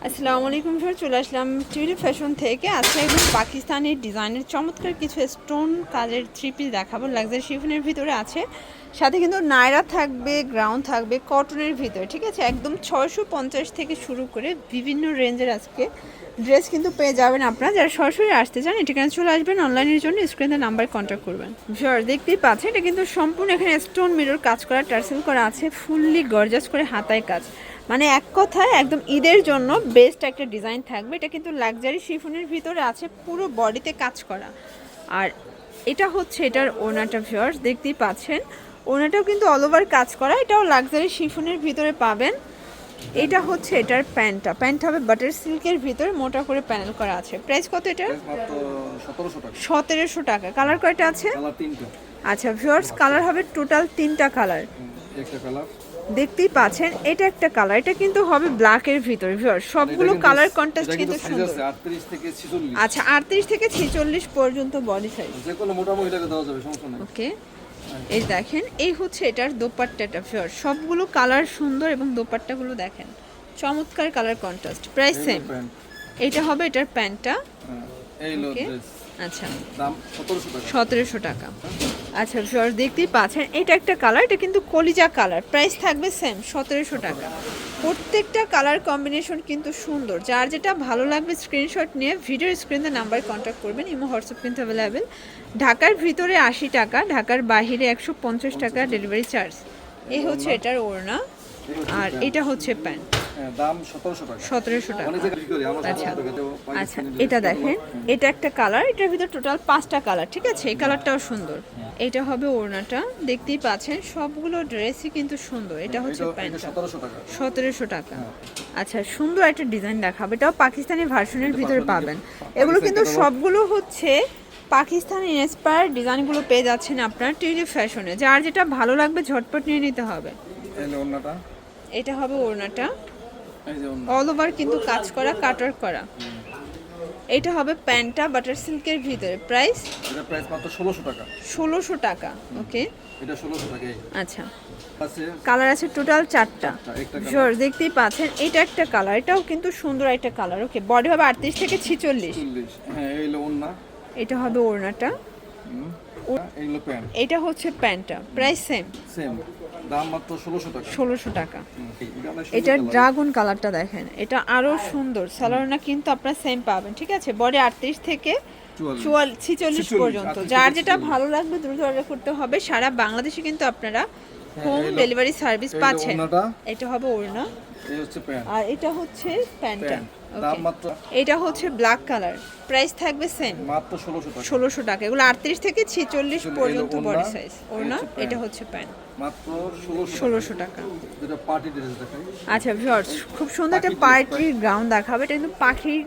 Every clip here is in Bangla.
আসসালামু আলাইকুম স্যার, চলে আসলাম টিউলিপ ফ্যাশন থেকে। আজকে একদম পাকিস্তানি ডিজাইনের চমৎকার কিছু স্টোন কাজের থ্রি পিস দেখাবো। লাক্সারি শিফনের ভিতরে আছে, সাথে কিন্তু নায়রা থাকবে, গ্রাউন্ড থাকবে কটনের ভিতরে, ঠিক আছে। একদম 650 থেকে শুরু করে বিভিন্ন রেঞ্জের আজকে ড্রেস কিন্তু পেয়ে যাবেন আপনারা। যারা সরাসরি আসতে চান এখানে চলে আসবেন, অনলাইনের জন্য স্ক্রিনের নাম্বার কন্ট্যাক্ট করবেন। স্যার দেখতেই পাচ্ছেন এটা কিন্তু সম্পূর্ণ এখানে স্টোন মিরর কাজ করা, টার্সেল করা আছে, ফুললি গর্জাস করে হাতায় কাজ, মানে এক কথায় একদম ঈদের জন্য বেস্ট একটা ডিজাইন থাকবে। এটা কিন্তু লাক্সারি শিফনের ভিতরে আছে, পুরো বডিতে কাজ করা। আর এটা হচ্ছে এটার ওড়নাটা, ভিউয়ার্স দেখতেই পাচ্ছেন ওড়নাটাও কিন্তু অল ওভার কাজ করা, এটাও লাক্সারি শিফনের ভিতরে পাবেন। এটা হচ্ছে এটার প্যান্টটা, প্যান্ট হবে বাটার সিল্কের ভিতরে, মোটা করে প্যানেল করা আছে। প্রাইস কত এটার? 1700 টাকা। কালার কয়টা আছে? আচ্ছা ভিউয়ার্স, কালার হবে টোটাল 3টা কালার। দেখতেই পাচ্ছেন এটা একটা কালার, এটা কিন্তু হবে ব্ল্যাকের ভিতরে। ভিউয়ার্স সবগুলো কালার কন্ট্রাস্ট কিন্তু সুন্দর। 38 থেকে 46। আচ্ছা 38 থেকে 46 পর্যন্ত বডি সাইজ, যে কোনো মোটা মহিলাকে দেওয়া যাবে, সমস্যা নেই। ওকে। এই দেখেন এই হচ্ছে এটার দোপাট্টাটা। ভিউয়ার্স সবগুলো কালার সুন্দর এবং দোপাট্টাগুলো দেখেন চমৎকার কালার কন্ট্রাস্ট। Price same. এটা হবে এটার প্যান্টটা, এই লো ড্রেস। আচ্ছা দাম 1700 টাকা। 1700 টাকা। আচ্ছা ভিউয়ার্স দেখতেই পাচ্ছেন এটা একটা কালার, এটা কিন্তু কলিজা কালার। প্রাইস থাকবে সেম 1700 টাকা। প্রত্যেকটা কালার কম্বিনেশন কিন্তু সুন্দর। যার যেটা ভালো লাগবে স্ক্রিনশট নিয়ে ভিডিওর স্ক্রিনে নাম্বার কন্ট্যাক্ট করবেন। ইমো হোয়াটসঅ্যাপ কিন্তু অ্যাভেলেবেল। ঢাকার ভিতরে 80 টাকা, ঢাকার বাইরে 150 টাকা ডেলিভারি চার্জ। এই হচ্ছে এটার ওড়না, আর এটা হচ্ছে প্যান্ট। দাম 1700 টাকা। 1700 টাকা। অনেক জায়গায় বিক্রি করি আমরা। আচ্ছা আচ্ছা, এটা দেখেন এটা একটা কালার, এটার ভিতর টোটাল 5টা কালার, ঠিক আছে। এই কালারটাও সুন্দর। এটা হবে ওড়নাটা, দেখতেই পাচ্ছেন সবগুলো ড্রেসই কিন্তু সুন্দর। এটা হচ্ছে প্যান্টটা, 1700 টাকা। 1700 টাকা। আচ্ছা সুন্দর একটা ডিজাইন দেখাবে, এটাও পাকিস্তানি ভার্সনের ভিতরে পাবেন। এগুলো কিন্তু সবগুলো হচ্ছে পাকিস্তানি ইন্সপায়ার্ড ডিজাইনগুলো পেয়ে যাচ্ছেন আপনার টিউলিপ ফ্যাশনে। যার যেটা ভালো লাগবে ঝটপট নিয়ে নিতে হবে। এই লো ওন্নাটা। এটা হবে ওড়নাটা, এই যে ওন্না। অল ওভার কিন্তু কাজ করা, কাটার করা। এটা হবে প্যান্টটা বাটার সিল্কের ভিতরে। প্রাইস? এটা প্রাইস মাত্র 1600 টাকা। 1600 টাকা, ওকে। এটা 1600 টাকা। আচ্ছা আছে কালার আছে টোটাল 4টা। একটা জোর দেখতেই পাচ্ছেন এটা একটা কালার, এটাও কিন্তু সুন্দর একটা কালার, ওকে। বডি হবে 38 থেকে 46। 40। হ্যাঁ এই লো ওন্না। এটা হবে ওড়নাটা, এই লো প্যান্ট। এটা হচ্ছে প্যান্টটা। Price same same. দাম মাত্র 1600 টাকা। 1600 টাকা। এটা অনেক সুন্দর এটা কালার। ড্রাগন কালারটা দেখেন, এটা আরো সুন্দর। সালোয়ারটা কিন্তু আপনারা সেম পাবেন, ঠিক আছে। বডি 38 থেকে 46 পর্যন্ত। যার যেটা ভালো লাগবে দ্রুত অর্ডার করতে হবে। সারা বাংলাদেশে কিন্তু আপনারা হোম ডেলিভারি সার্ভিস পাচ্ছেন। এটা হবে ওড়না, এই হচ্ছে প্যান্ট, আর এটা হচ্ছে প্যান্টটা। দাম মাত্র। এটা হচ্ছে ব্ল্যাক কালার, প্রাইস থাকবে সেম মাত্র 1600 টাকা। 1600 টাকা। এগুলো 38 থেকে 46 পর্যন্ত বডি সাইজ। ওড়না, এটা হচ্ছে প্যান্ট, মাত্র 1600 টাকা। যেটা পার্টি ড্রেস দেখাই। আচ্ছা ভিউয়ার্স খুব সুন্দর একটা পার্টির গ্রাউন্ড দেখাবে। এটা কিন্তু পাখির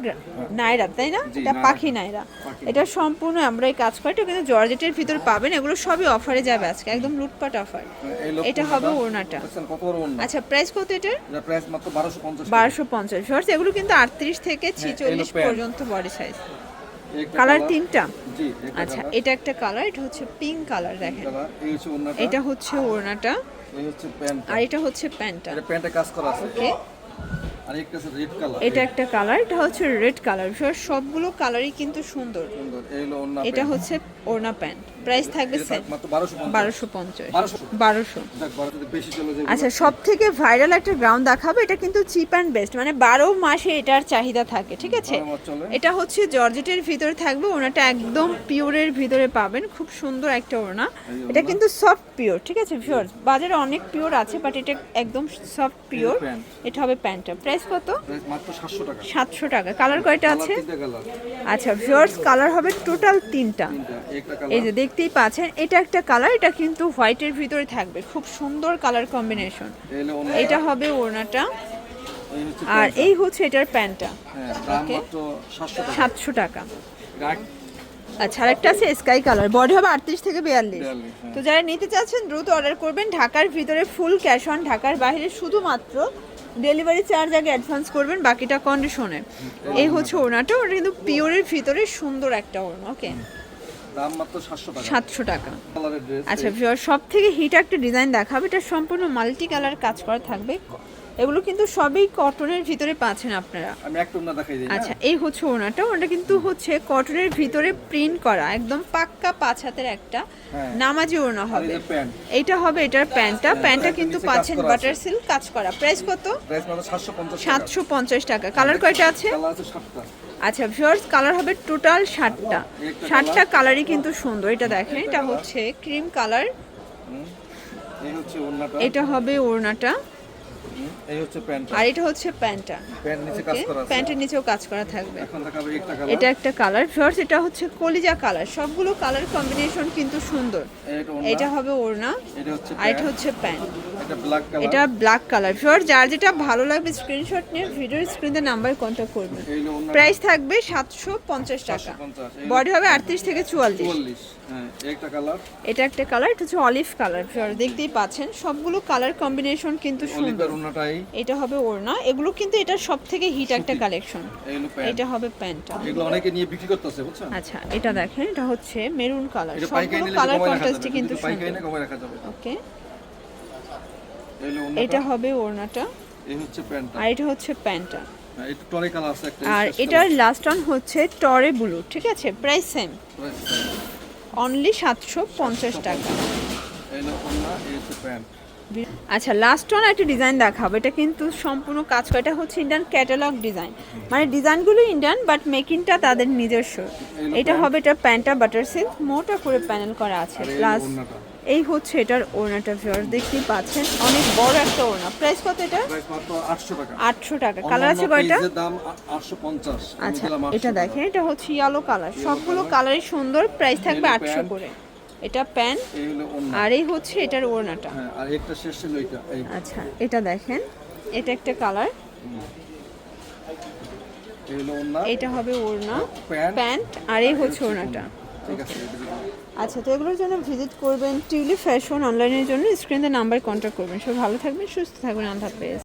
নায়রা, তাই না? এটা পাখি নায়রা। এটা সম্পূর্ণ আমরা এই কাজ করি, এটা কিন্তু জর্জেটের ভিতর পাবেন। এগুলো সবই অফারে যাবে আজকে, একদম লুটপাট অফার। এটা হবে ওড়নাটা। কত বড় ওড়না? আচ্ছা প্রাইস কত এটার? এটা প্রাইস মাত্র 1250 টাকা। 1250। ভিউয়ার্স এগুলো কিন্তু 38 থেকে 46 পর্যন্ত বডি সাইজ। কালার 3টা। জি। আচ্ছা এটা একটা কালার, এটা হচ্ছে পিঙ্ক কালার দেখেন। এই হচ্ছে ওড়নাটা। এটা হচ্ছে ওড়নাটা, এই হচ্ছে প্যান্ট, আর এটা হচ্ছে প্যান্টটা। এটা প্যান্টে কাজ করা আছে। ওকে। আর একটা আছে রেড কালার। এটা একটা কালার, এটা হচ্ছে রেড কালার। সবগুলো কালারই কিন্তু সুন্দর। সুন্দর। এই হলো ওড়না। এটা হচ্ছে ওড়না প্যান্ট। প্রাইস থাকবে সেম মাত্র 1250। 1250। 1200। যাক 1200 বেশি চলে যাবে। আচ্ছা সব থেকে ভাইরাল একটা গ্রাউন্ড দেখাবে, এটা কিন্তু চিপ অ্যান্ড বেস্ট, মানে 12 মাসে এটার চাহিদা থাকে, ঠিক আছে। এটা হচ্ছে জর্জেটের ভিতরে থাকবে, ওনাটা একদম পিওরের ভিতরে পাবেন। খুব সুন্দর একটা ওড়না, এটা কিন্তু সফট পিওর, ঠিক আছে ভিউয়ার্স। বাজারে অনেক পিওর আছে, বাট এটা একদম সফট পিওর। এটা হবে প্যান্টটা। প্রাইস কত? মাত্র 700 টাকা। 700 টাকা। কালার কয়টা আছে? কালার। আচ্ছা ভিউয়ার্স কালার হবে টোটাল 3টা। একটা কালার। এই যে দেখতেই পাচ্ছেন এটা একটা কালার, এটা কিন্তু হোয়াইটের ভিতরে থাকবে, খুব সুন্দর কালার কম্বিনেশন। এটা হবে ওড়নাটা, আর এই হচ্ছে এটার প্যান্টটা। দাম মাত্র 700 টাকা। আচ্ছা আরেকটা আছে স্কাই কালার, বডি হবে 38 থেকে 42। তো যারা নিতে চাচ্ছেন দ্রুত অর্ডার করবেন। ঢাকার ভিতরে ফুল ক্যাশ অন, ঢাকার বাইরে শুধুমাত্র ডেলিভারি চার্জ আগে অ্যাডভান্স করবেন, বাকিটা কন্ডিশনে। এই হচ্ছে ওড়নাটা, ওটা কিন্তু পিওরের ভিতরে সুন্দর একটা ওড়না, ওকে। দাম মাত্র 700 টাকা। 700 টাকা। কালারের ড্রেস। আচ্ছা ভিউয়ার সব থেকে হিট একটা ডিজাইন দেখাবে, এটা সম্পূর্ণ মাল্টি কালার কাজ করা থাকবে, এগুলো কিন্তু সবই কটনের ভিতরে পাচ্ছেন আপনারা। আমি একটা ওড়না দেখাই দিই। আচ্ছা, এই হচ্ছে ওড়নাটা। ওটা কিন্তু হচ্ছে কটনের ভিতরে প্রিন্ট করা, একদম পাক্কা 5 হাতের একটা হ্যাঁ। নামাজি ওড়না আর হবে। এই যে প্যান্ট, এইটা হবে এটার প্যান্টটা। প্যান্টটা কিন্তু নিচে কাজ পাচ্ছেন করা বাটার আছে। সিল্ক কাজ করা। প্রাইস কত? প্রাইস মাত্র 750 টাকা। 750 টাকা। কালার কয়টা আছে? কালার আছে 7টা। আচ্ছা ভিউয়ার্স, কালার হবে টোটাল 7টা। একটা 7টা কালারই কিন্তু সুন্দর। এটা দেখেন, এটা হচ্ছে ক্রিম কালার। এই হচ্ছে ওড়নাটা, এটা হবে ওড়নাটা, এই হচ্ছে প্যান্টটা। আর এটা হচ্ছে প্যান্টটা। প্যান্ট নিচে কাজ ওকে, করা আছে। প্যান্টের নিচেও কাজ করা থাকবে। এখন দেখাবো একটা কালার। এটা একটা কালার ভিউয়ার্স, এটা হচ্ছে কলিজা কালার। সবগুলো কালার কম্বিনেশন কিন্তু সুন্দর। এটা ওড়না, এটা হবে ওড়না, এটা হচ্ছে আর এটা প্যান্ট, হচ্ছে প্যান্ট। এটা ব্ল্যাক কালার। এটা ব্ল্যাক কালার। ভিউয়ার্স, যার যেটা ভালো লাগবে স্ক্রিনশট নিয়ে ভিডিওর স্ক্রিনে নাম্বার কন্ট্যাক্ট করবেন। এই হলো ওড়না, প্রাইস থাকবে 750 টাকা। 750। বডি হবে 38 থেকে 44। 44। হ্যাঁ, এই একটা কালার, এটা একটা কালার, এটা হচ্ছে অলিভ কালার। ভিউয়ার দেখতেই পাচ্ছেন সবগুলো কালার কম্বিনেশন কিন্তু সুন্দর। অলিভের ওড়নাটাই। এটা হবে ওড়না। এগুলো কিন্তু এটা সব থেকে হিট একটা কালেকশন। এই হলো প্যান্ট। এটা হবে প্যান্টটা। এগুলো অনেকে নিয়ে বিক্রি করতেছে, বুঝছেন? আচ্ছা, এটা দেখেন, এটা হচ্ছে মেরুন কালার। এটা পাইকারি সবগুলো নিলে কালার কমায় রাখা কন্ট্রাস্টই যাবে, কিন্তু কিন্তু পাইকারি সুন্দর। নিলে কমায় রাখা যাবে। ওকে, এই হলো ওড়নাটা, এটা হবে ওড়নাটা, এই হচ্ছে প্যান্টটা। আর এটা হচ্ছে প্যান্টটা। হ্যাঁ, এটা টরে কালার আছে একটা। আর এটার লাস্ট অন হচ্ছে টরে ব্লু। ঠিক আছে, প্রাইস সেম, অনলি 750 টাকা। এই হলো ওড়না, এই হচ্ছে প্যান্ট। আচ্ছা, লাস্ট ওয়ান একটা ডিজাইন দেখাবো। এটা কিন্তু সম্পূর্ণ কাজ করা। এটা হচ্ছে ইন্ডিয়ান ক্যাটালগ ডিজাইন, মানে ডিজাইনগুলো ইন্ডিয়ান বাট মেকিংটা তাদের নিজস্ব। এটা হবে এটা প্যান্টটা বাটার সিল্ক, মোটা করে প্যানেল করা আছে। আর এই হলো প্লাস ওড়নাটা। এই হচ্ছে এটার ওড়নাটা। ভিউয়ার দেখতেই পাচ্ছেন অনেক বড় একটা ওড়না। প্রাইস কত এটা? প্রাইস মাত্র 800 টাকা। 800 টাকা। কালার আছে কয়টা? পেজের দাম 850। আমি আচ্ছা, দিলাম 800 এটা টাকা। দেখেন, এটা হচ্ছে ইয়েলো কালার। সবগুলো কালারই সুন্দর। প্রাইস থাকবে এই হলো 800 প্যান্ট। করে। এটা প্যান্ট, এই হলো ওড়না। আর এই হচ্ছে এটার ওড়নাটা। হ্যাঁ, আর একটা শেষ ছিল এটা। এই আচ্ছা, এটা দেখেন, এটা একটা কালার। এই হলো ওড়না, এটা হবে ওড়না, প্যান্ট, প্যান্ট, আর এই হচ্ছে ওড়নাটা। ঠিক আছে। এটা দিলাম। আচ্ছা, তো এগুলোর জন্য ভিজিট করবেন টিউলিপ ফ্যাশন অনলাইনের জন্য। স্ক্রিনে নাম্বার কন্ট্যাক্ট করবেন। সব ভালো থাকবেন, সুস্থ থাকবেন। আল্লাহ হাফেজ।